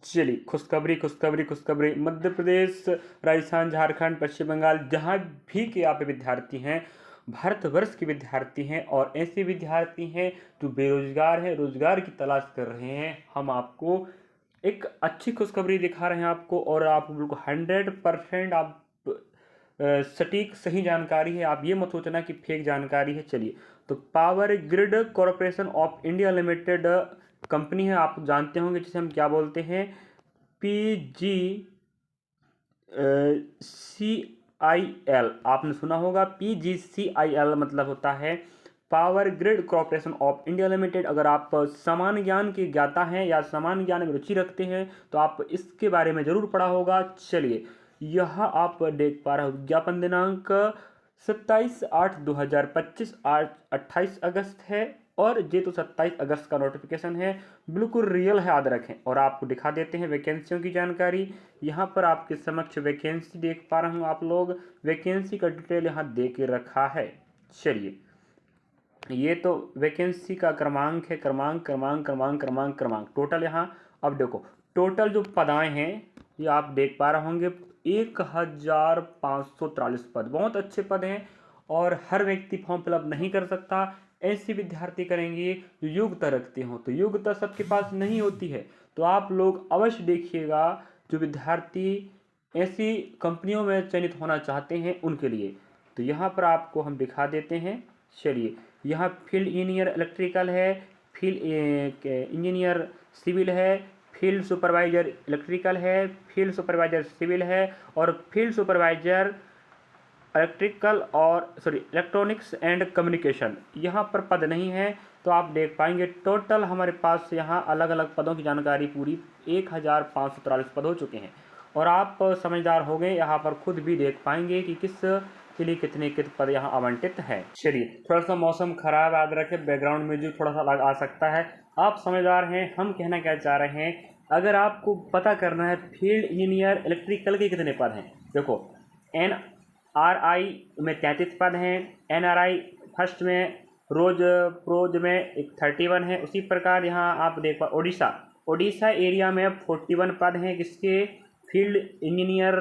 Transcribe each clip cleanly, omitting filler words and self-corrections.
चलिए, खुशखबरी खुशखबरी खुशखबरी। मध्य प्रदेश, राजस्थान, झारखंड, पश्चिम बंगाल, जहाँ भी के आप विद्यार्थी हैं, भारतवर्ष के विद्यार्थी हैं और ऐसे विद्यार्थी हैं जो बेरोजगार हैं, रोजगार की तलाश कर रहे हैं, हम आपको एक अच्छी खुशखबरी दिखा रहे हैं आपको। और आप बिल्कुल 100% आप सटीक सही जानकारी है। आप ये मत सोचना कि फेक जानकारी है। चलिए, तो power grid corporation of India limited company है, आप जानते होंगे जिसे हम क्या बोलते हैं, PG CIL। आपने सुना होगा PGCIL मतलब होता है power grid corporation of India limited. अगर आप सामान्य ज्ञान के ज्ञाता हैं या सामान्य ज्ञान में रुचि रखते हैं तो आप इसके बारे में जरूर पढ़ा होगा। चलिए, यह आप देख पा रहे हो विज्ञापन दिनांक 27/8/2025, आज 28 अगस्त है और ये तो 27 अगस्त का नोटिफिकेशन है, बिल्कुल रियल है, याद रखें। और आपको दिखा देते हैं वैकेंसियों की जानकारी। यहाँ पर आपके समक्ष वैकेंसी देख पा रहे हो आप लोग, वैकेंसी का डिटेल यहाँ दे के रखा है। चलिए, ये तो वैकेंसी का क्रमांक है, क्रमांक क्रमांक क्रमांक क्रमांक क्रमांक टोटल। यहाँ अब देखो, टोटल जो पदाएं हैं ये आप देख पा रहे होंगे, 1543 पद, बहुत अच्छे पद हैं और हर व्यक्ति फॉर्म फिलअप नहीं कर सकता। ऐसे विद्यार्थी करेंगे जो योग्यता रखते हो, तो योग्यता सबके पास नहीं होती है। तो आप लोग अवश्य देखिएगा, जो विद्यार्थी ऐसी कंपनियों में चयनित होना चाहते हैं उनके लिए। तो यहाँ पर आपको हम दिखा देते हैं। चलिए, यहाँ फील्ड इंजीनियर इलेक्ट्रिकल है, फील्ड इंजीनियर सिविल है, फील्ड सुपरवाइजर इलेक्ट्रिकल है, फील्ड सुपरवाइजर सिविल है और field supervisor electronics and communication, यहाँ पर पद नहीं है। तो आप देख पाएंगे टोटल हमारे पास यहाँ अलग अलग पदों की जानकारी पूरी 1543 पद हो चुके हैं। और आप समझदार हो गए, यहाँ पर खुद भी देख पाएंगे कि किस के लिए कितने पद यहाँ आवंटित है। चलिए, थोड़ा सा मौसम खराब, याद रखें बैकग्राउंड म्यूजिक थोड़ा सा अलग आ सकता है। आप समझदार हैं, हम कहना क्या चाह रहे हैं, अगर आपको पता करना है फील्ड इंजीनियर इलेक्ट्रिकल के कितने पद हैं, देखो NRI में 33 पद हैं, NRI फर्स्ट में प्रोज में एक 31 है। उसी प्रकार यहाँ आप देख पा उड़ीसा एरिया में 41 पद हैं किसके, फील्ड इंजीनियर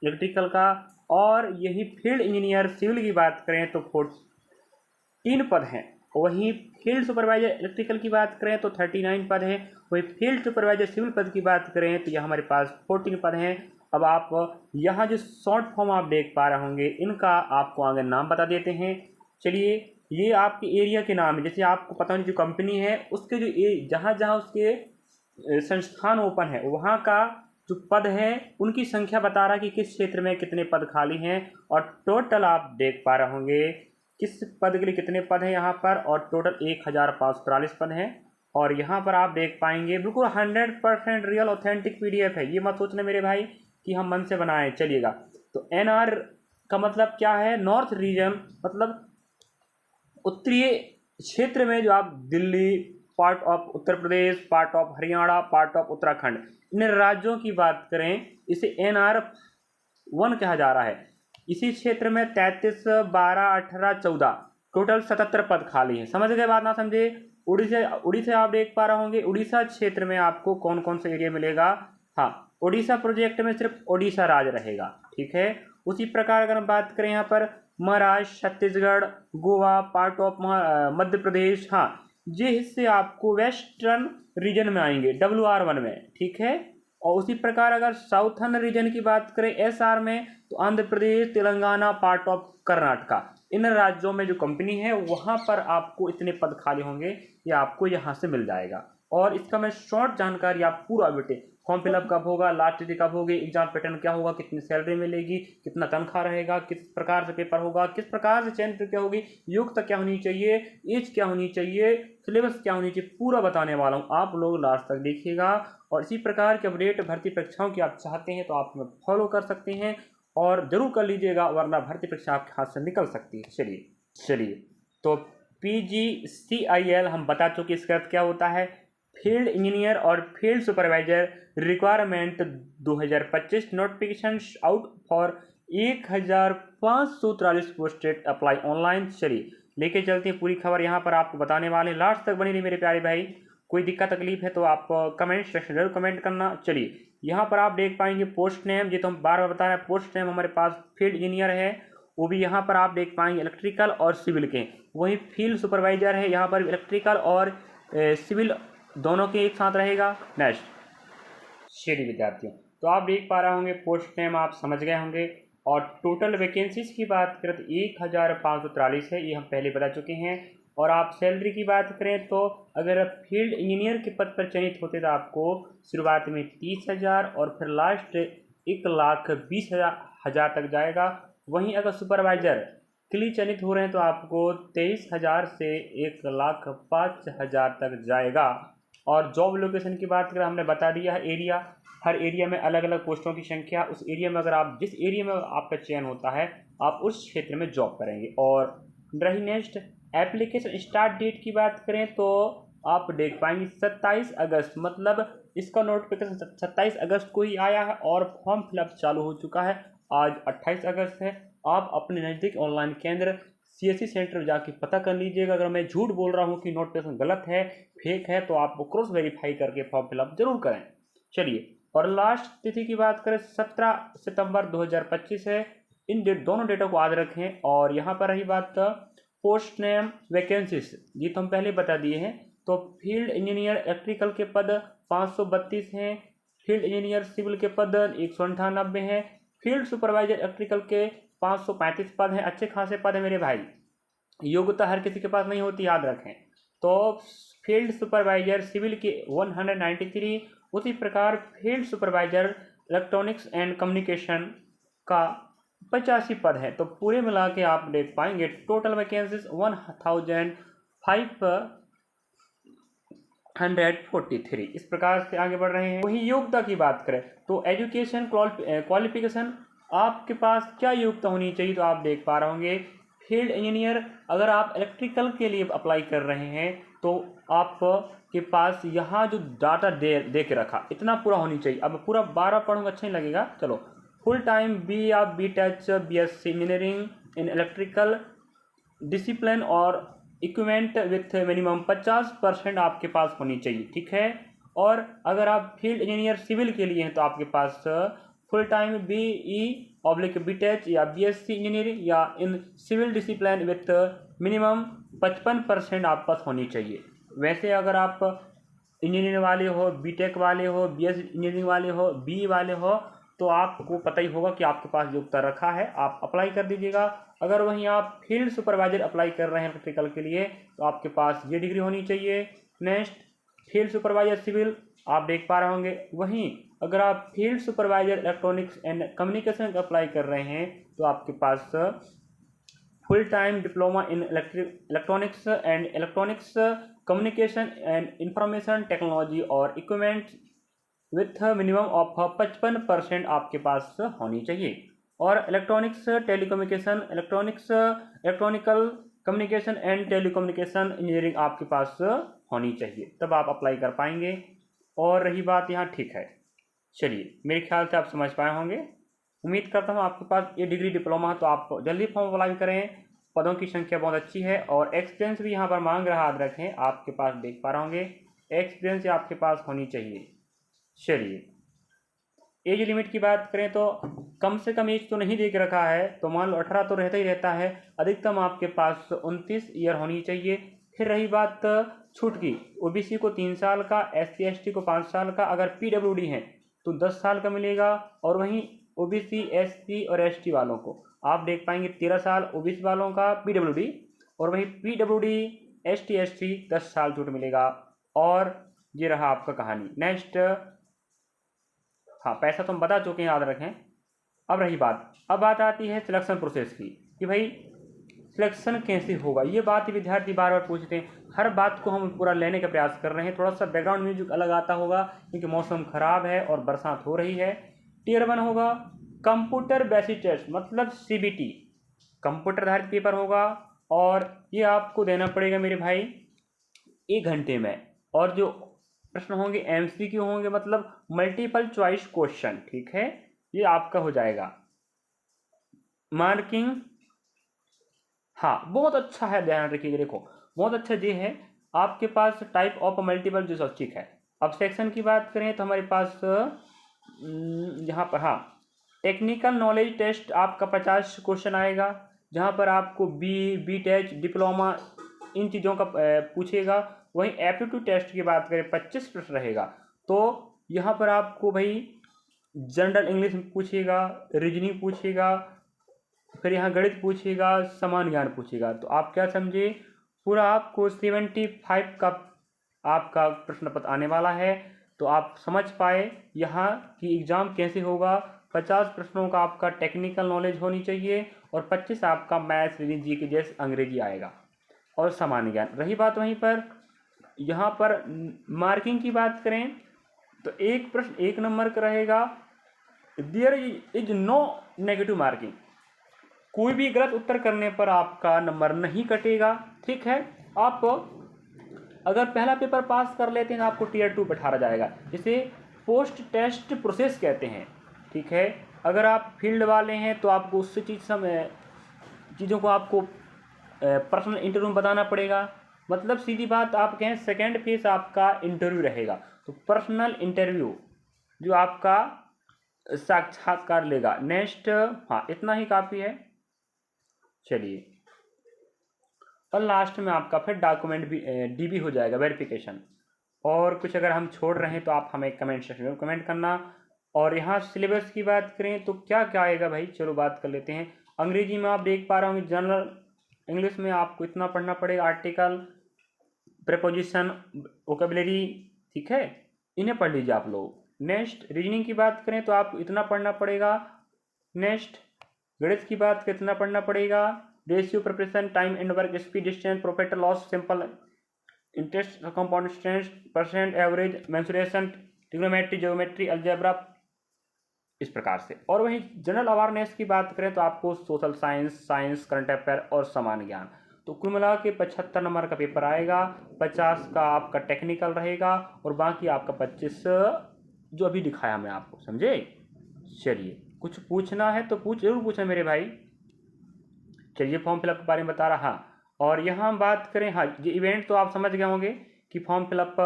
इलेक्ट्रिकल का। और यही फील्ड इंजीनियर सिविल की बात करें तो 14 पद हैं। वहीं फील्ड सुपरवाइजर इलेक्ट्रिकल की बात करें तो 39 पद हैं। वहीं फील्ड सुपरवाइजर सिविल पद की बात करें तो यह हमारे पास 14 पद हैं। अब आप यहाँ जो शॉर्ट फॉर्म आप देख पा रहे होंगे, इनका आपको आगे नाम बता देते हैं। चलिए, ये आपके एरिया के नाम है, जैसे आपको पता नहीं जो कंपनी है उसके जो जहाँ जहाँ उसके संस्थान ओपन है वहाँ का जो पद है उनकी संख्या बता रहा है कि किस क्षेत्र में कितने पद खाली हैं। और टोटल आप देख पा रहे होंगे किस पद के लिए कितने पद हैं यहाँ पर, और टोटल 1543 पद हैं। और यहाँ पर आप देख पाएंगे बिल्कुल 100% रियल ऑथेंटिक PDF है, ये मत सोचना मेरे भाई कि हम मन से बनाए। चलिएगा, तो NR का मतलब क्या है, नॉर्थ रीजन, मतलब उत्तरीय क्षेत्र में, जो आप Delhi, part of Uttar Pradesh, part of Haryana, part of Uttarakhand, इन राज्यों की बात करें, इसे NR1 कहा जा रहा है। इसी क्षेत्र में 33, 12, 18, 14 टोटल 77 पद खाली हैं। समझ गए बात, ना समझे। उड़ीसा आप देख पा रहे होंगे, उड़ीसा क्षेत्र में आपको कौन कौन सा एरिया मिलेगा। हाँ, उड़ीसा प्रोजेक्ट में सिर्फ उड़ीसा राज्य रहेगा, ठीक है। उसी प्रकार अगर हम बात करें यहाँ पर महाराष्ट्र, छत्तीसगढ़, गोवा, पार्ट ऑफ मध्य प्रदेश, हाँ, ये हिस्से आपको वेस्टर्न रीजन में आएंगे, WR1 में, ठीक है। और उसी प्रकार अगर साउथर्न रीजन की बात करें SR में, तो आंध्र प्रदेश, तेलंगाना, पार्ट ऑफ कर्नाटका, इन राज्यों में जो कंपनी है वहाँ पर आपको इतने पद खाली होंगे, ये आपको यहाँ से मिल जाएगा। और इसका मैं शॉर्ट जानकारी आप पूरा बेटे, फॉर्म फिलअप कब होगा, लास्ट डेट कब होगी, एग्जाम पैटर्न क्या होगा, कितनी सैलरी मिलेगी, कितना तनख्वाह रहेगा, किस प्रकार से पेपर होगा, किस प्रकार से चयन प्रक्रिया होगी, योग्यता क्या होनी चाहिए, एज क्या होनी चाहिए, सिलेबस क्या होनी चाहिए, पूरा बताने वाला हूँ। आप लोग लास्ट तक देखिएगा। और इसी प्रकार के अपडेट भर्ती परीक्षाओं की आप चाहते हैं तो आप हमें फॉलो कर सकते हैं और जरूर कर लीजिएगा, वरना भर्ती परीक्षा आपके हाथ से निकल सकती है। चलिए, तो PGCIL हम बता चुके, इसका अर्थ क्या होता है, फील्ड इंजीनियर और field supervisor requirement 2025, notification out for 1543 posted, apply online. चलिए, लेके चलते हैं पूरी खबर, यहाँ पर आपको बताने वाले, लास्ट तक बनी रही मेरे प्यारे भाई। कोई दिक्कत तकलीफ है तो आप कमेंट सेक्शन जरूर कमेंट करना। चलिए यहाँ पर आप देख पाएंगे पोस्ट नेम, ये तो हम बार बार बता रहे हैं, पोस्ट नेम हमारे पास फील्ड इंजीनियर है, वो भी यहाँ पर आप देख पाएंगे इलेक्ट्रिकल और सिविल के। वहीं फील्ड सुपरवाइजर है, यहाँ पर इलेक्ट्रिकल और सिविल दोनों के एक साथ रहेगा। नेक्स्ट चलिए विद्यार्थियों, तो आप देख पा रहे होंगे पोस्ट नेम आप समझ गए होंगे। और टोटल वैकेंसीज की बात करें तो 1543 है, ये हम पहले बता चुके हैं। और आप सैलरी की बात करें तो अगर फील्ड इंजीनियर के पद पर चयनित होते तो आपको शुरुआत में 30,000 और फिर लास्ट 1,20,000 तक जाएगा। वहीं अगर सुपरवाइजर के लिए चयनित हो रहे हैं तो आपको 23,000 से 1,05,000 तक जाएगा। और जॉब लोकेशन की बात करें, हमने बता दिया है एरिया, हर एरिया में अलग अलग पोस्टों की संख्या, उस एरिया में अगर आप जिस एरिया में आपका चयन होता है आप उस क्षेत्र में जॉब करेंगे। और रही नेक्स्ट एप्लीकेशन स्टार्ट डेट की बात करें तो आप देख पाएंगे 27 अगस्त, मतलब इसका नोटिफिकेशन 27 अगस्त को ही आया है और फॉर्म फिलअप चालू हो चुका है। आज 28 अगस्त है। आप अपने नज़दीक ऑनलाइन केंद्र CSC सेंटर जाके पता कर लीजिएगा। अगर मैं झूठ बोल रहा हूँ कि नोटिफिकेशन गलत है, फेक है, तो आप क्रॉस वेरीफाई करके फॉर्म फिलअप जरूर करें। चलिए, और लास्ट तिथि की बात करें 17 सितंबर 2025 है। इन दोनों डेटों को याद रखें। और यहाँ पर रही बात पोस्ट नेम वैकेंसीज, ये तो हम पहले बता दिए हैं। तो फील्ड इंजीनियर इलेक्ट्रिकल के पद 532 हैं, फील्ड इंजीनियर सिविल के पद 198 हैं, फील्ड सुपरवाइजर इलेक्ट्रिकल के 535 पद हैं। अच्छे खासे पद है मेरे भाई, योग्यता हर किसी के पास नहीं होती, याद रखें। तो फील्ड सुपरवाइजर सिविल के 193, उसी प्रकार field supervisor electronics and communication का 85 पद है। तो पूरे मिला के आप देख पाएंगे टोटल वैकेंसीज 1543। इस प्रकार से आगे बढ़ रहे हैं। वही योग्यता की बात करें तो एजुकेशन क्वालिफिकेशन, आपके पास क्या योग्यता होनी चाहिए, तो आप देख पा रहे होंगे फील्ड इंजीनियर अगर आप इलेक्ट्रिकल के लिए अप्लाई कर रहे हैं तो आप के पास यहाँ जो डाटा दे के रखा इतना पूरा होनी चाहिए। अब पूरा 12 पढ़ूंगा अच्छा नहीं लगेगा, चलो फुल टाइम बी या B tech BSc engineering in electrical discipline और इक्विपमेंट विथ मिनिमम 50% आपके पास होनी चाहिए, ठीक है। और अगर आप फील्ड इंजीनियर सिविल के लिए हैं तो आपके पास फुल टाइम BE/BTech या BSc इंजीनियरिंग या in civil discipline with minimum 55% आपके पास होनी चाहिए। वैसे अगर आप इंजीनियरिंग वाले हो, BTech वाले हो, BSc इंजीनियरिंग वाले हो, BE वाले हो, तो आपको पता ही होगा कि आपके पास योग्यता रखा है, आप अप्लाई कर दीजिएगा। अगर वहीं आप फील्ड सुपरवाइजर अप्लाई कर रहे हैं इलेक्ट्रिकल के लिए तो आपके पास ये डिग्री होनी चाहिए। नेक्स्ट फील्ड सुपरवाइजर सिविल आप देख पा रहे होंगे। वहीं अगर आप field supervisor electronics and communication apply कर रहे हैं तो आपके पास full time diploma in electronics and electronics communication and information technology और इक्विपमेंट विथ मिनिमम ऑफ 55% आपके पास होनी चाहिए। और electronics telecommunication electronical communication and telecommunication engineering आपके पास होनी चाहिए, तब आप अप्लाई कर पाएंगे। और रही बात यहाँ, ठीक है, चलिए मेरे ख्याल से आप समझ पाए होंगे। उम्मीद करता हूँ आपके पास ये डिग्री डिप्लोमा, तो आप जल्दी फॉर्म अप्लाई करें। पदों की संख्या बहुत अच्छी है और एक्सपीरियंस भी यहाँ पर मांग रहा, याद रखें। आपके पास देख पा रहे होंगे एक्सपीरियंस आपके पास होनी चाहिए। चलिए एज लिमिट की बात करें तो कम से कम एज तो नहीं देख रखा है, तो मान लो 18 तो रहता ही रहता है, अधिकतम आपके पास 29 ईयर होनी चाहिए। फिर रही बात छूट की, OBC को 3 साल का, SC ST को 5 साल का, अगर PWD हैं तो 10 साल का मिलेगा। और वहीं OBC SC और ST वालों को आप देख पाएंगे 13 साल OBC वालों का PWD, और वहीं PWD ST ST 10 साल छूट मिलेगा। और ये रहा आपका कहानी। नेक्स्ट, हाँ पैसा तो हम बता चुके हैं, याद रखें। अब रही बात, अब बात आती है सिलेक्शन प्रोसेस की कि भाई सिलेक्शन कैसे होगा। ये बात विद्यार्थी बार बार पूछते हैं, हर बात को हम पूरा लेने का प्रयास कर रहे हैं। थोड़ा सा बैकग्राउंड म्यूजिक अलग आता होगा क्योंकि मौसम खराब है और बरसात हो रही है। Tier 1 होगा कंप्यूटर बेसिक टेस्ट, मतलब CBT, कंप्यूटर आधारित पेपर होगा और ये आपको देना पड़ेगा मेरे भाई 1 घंटे में। और जो प्रश्न होंगे MCQ होंगे, मतलब मल्टीपल चॉइस क्वेश्चन, ठीक है, ये आपका हो जाएगा। मार्किंग, हाँ बहुत अच्छा है, ध्यान रखिएगा। देखो बहुत अच्छा ये है, आपके पास टाइप ऑफ मल्टीपल चॉइस, ठीक है। अब सेक्शन की बात करें तो हमारे पास यहाँ पर हाँ, टेक्निकल नॉलेज टेस्ट आपका 50 क्वेश्चन आएगा, जहाँ पर आपको बी टेच डिप्लोमा इन चीज़ों का पूछेगा। वहीं एप्टीट्यूड टेस्ट की बात करें 25 प्रश्न रहेगा। तो यहाँ पर आपको भाई जनरल इंग्लिश पूछेगा, रीजनिंग पूछेगा, फिर यहाँ गणित पूछेगा, समान ज्ञान पूछेगा। तो आप क्या समझे, पूरा आपको 75 का आपका प्रश्न पत्र आने वाला है। तो आप समझ पाए यहाँ कि एग्ज़ाम कैसे होगा। 50 प्रश्नों का आपका टेक्निकल नॉलेज होनी चाहिए और 25 आपका मैथ्स, रीजनिंग, जी के जैसे अंग्रेजी आएगा और सामान्य ज्ञान। रही बात वहीं पर यहाँ पर मार्किंग की बात करें तो एक प्रश्न 1 नंबर का रहेगा। There is no negative marking, कोई भी गलत उत्तर करने पर आपका नंबर नहीं कटेगा, ठीक है। आप अगर पहला पेपर पास कर लेते हैं तो आपको टियर 2 बैठा जाएगा, जिसे पोस्ट टेस्ट प्रोसेस कहते हैं, ठीक है। अगर आप फील्ड वाले हैं तो आपको उससे चीज़ों को आपको पर्सनल इंटरव्यू में बताना पड़ेगा। मतलब सीधी बात आप कहें सेकेंड फेज आपका इंटरव्यू रहेगा। तो पर्सनल इंटरव्यू जो आपका साक्षात्कार लेगा। नेक्स्ट, हाँ इतना ही काफ़ी है। चलिए, और लास्ट में आपका फिर डॉक्यूमेंट भी डीबी हो जाएगा, वेरिफिकेशन। और कुछ अगर हम छोड़ रहे हैं तो आप हमें कमेंट सेक्शन में कमेंट करना। और यहाँ सिलेबस की बात करें तो क्या क्या आएगा भाई, चलो बात कर लेते हैं। अंग्रेजी में आप देख पा रहे होंगे, जनरल इंग्लिश में आपको इतना पढ़ना पड़ेगा, आर्टिकल, प्रेपोजिशन, वोकेबलरी, ठीक है, इन्हें पढ़ लीजिए आप लोग। नेक्स्ट, रीजनिंग की बात करें तो आपको इतना पढ़ना पड़ेगा। नेक्स्ट, गणित की बात करें इतना पढ़ना पड़ेगा। Ratio, preparation, time and work, speed, distance, profit loss, simple interest, compound interest, percent, average, mensuration, trigonometry, geometry, algebra, इस प्रकार से। और वहीं जनरल अवेयरनेस की बात करें तो आपको सोशल साइंस, करंट अफेयर और सामान्य ज्ञान। तो कुल मिला के 75 नंबर का पेपर आएगा। 50 का आपका टेक्निकल रहेगा और बाकी आपका 25 जो अभी दिखाया मैं आपको, समझे। चलिए, कुछ पूछना है तो जरूर पूछना मेरे भाई। चलिए, फॉर्म फिलअप के बारे में बता रहा। हाँ, और यहाँ हम बात करें, हाँ ये इवेंट तो आप समझ गए होंगे कि फॉर्म फिलअप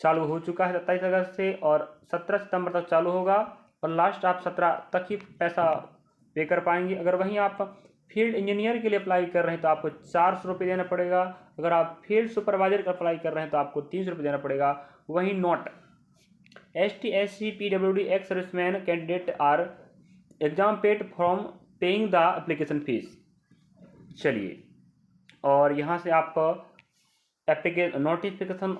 चालू हो चुका है 27 अगस्त से और 17 सितंबर तक चालू होगा और लास्ट आप 17 तक ही पैसा पे कर पाएंगे। अगर वहीं आप फील्ड इंजीनियर के लिए अप्लाई कर रहे हैं तो आपको 400 रुपये देना पड़ेगा। अगर आप फील्ड सुपरवाइजर का अप्लाई कर रहे हैं तो आपको 300 रुपये देना पड़ेगा। वहीं note, ST, SC, PWD, ex serviceman candidate are exempted from paying the application fees. चलिए, और यहाँ से आप एप्लीकेशन नोटिफिकेशन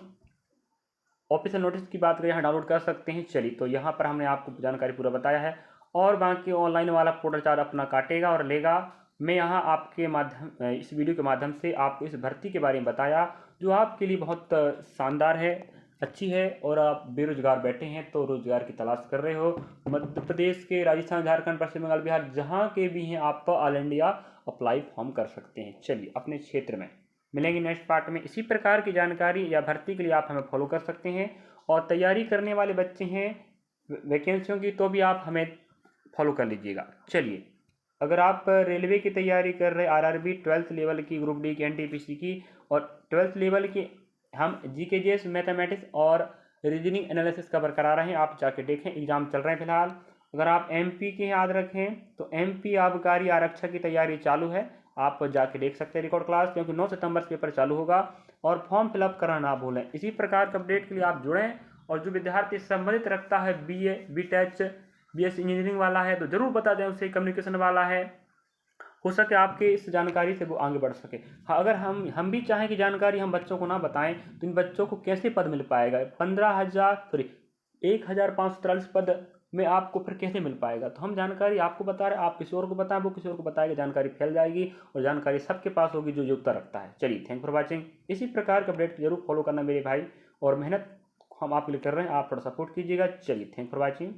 ऑफिशियल नोटिस की बात करें, यहाँ डाउनलोड कर सकते हैं। चलिए, तो यहाँ पर हमने आपको जानकारी पूरा बताया है और बाकी ऑनलाइन वाला पोर्टल चार्ज अपना काटेगा और लेगा। मैं यहाँ आपके माध्यम इस वीडियो के माध्यम से आपको इस भर्ती के बारे में बताया जो आपके लिए बहुत शानदार है, अच्छी है। और आप बेरोजगार बैठे हैं तो रोजगार की तलाश कर रहे हो, मध्य प्रदेश के, राजस्थान, झारखंड, पश्चिम बंगाल, बिहार, जहाँ के भी हैं आप ऑल इंडिया अप्लाई फॉर्म कर सकते हैं। चलिए, अपने क्षेत्र में मिलेंगे नेक्स्ट पार्ट में। इसी प्रकार की जानकारी या भर्ती के लिए आप हमें फॉलो कर सकते हैं। और तैयारी करने वाले बच्चे हैं वैकेंसियों की तो भी आप हमें फॉलो कर लीजिएगा। चलिए, अगर आप रेलवे की तैयारी कर रहे, RRB 12th लेवल की, ग्रुप डी की, NTPC की और 12th लेवल की, हम GKGS, मैथमेटिक्स और रीजनिंग एनालिसिस कवर करा रहे हैं। आप जाके देखें, एग्जाम चल रहे हैं फिलहाल। अगर आप MP के याद रखें तो MP आबकारी आरक्षक की तैयारी चालू है, आप जाके देख सकते हैं रिकॉर्ड क्लास, क्योंकि 9 सितंबर से पेपर चालू होगा। और फॉर्म फिलअप करना ना भूलें। इसी प्रकार के अपडेट के लिए आप जुड़ें। और जो विद्यार्थी संबंधित रखता है BA, BTech, BSc इंजीनियरिंग वाला है तो जरूर बता दें उसे, कम्युनिकेशन वाला है, हो सके आपके इस जानकारी से वो आगे बढ़ सके। हाँ, अगर हम भी चाहें कि जानकारी हम बच्चों को ना बताएं तो इन बच्चों को कैसे पद मिल पाएगा। 1543 पद में आपको फिर कैसे मिल पाएगा। तो हम जानकारी आपको बता रहे, आप किसी और को बताएं, वो किसी और को बताएगा, जानकारी फैल जाएगी और जानकारी सबके पास होगी जो योग्यता रखता है। चलिए, थैंक फॉर वॉचिंग। इसी प्रकार के अपडेट जरूर फॉलो करना मेरे भाई, और मेहनत हम आपके लिए कर रहे हैं, आप थोड़ा सपोर्ट कीजिएगा। चलिए, थैंक फॉर वॉचिंग।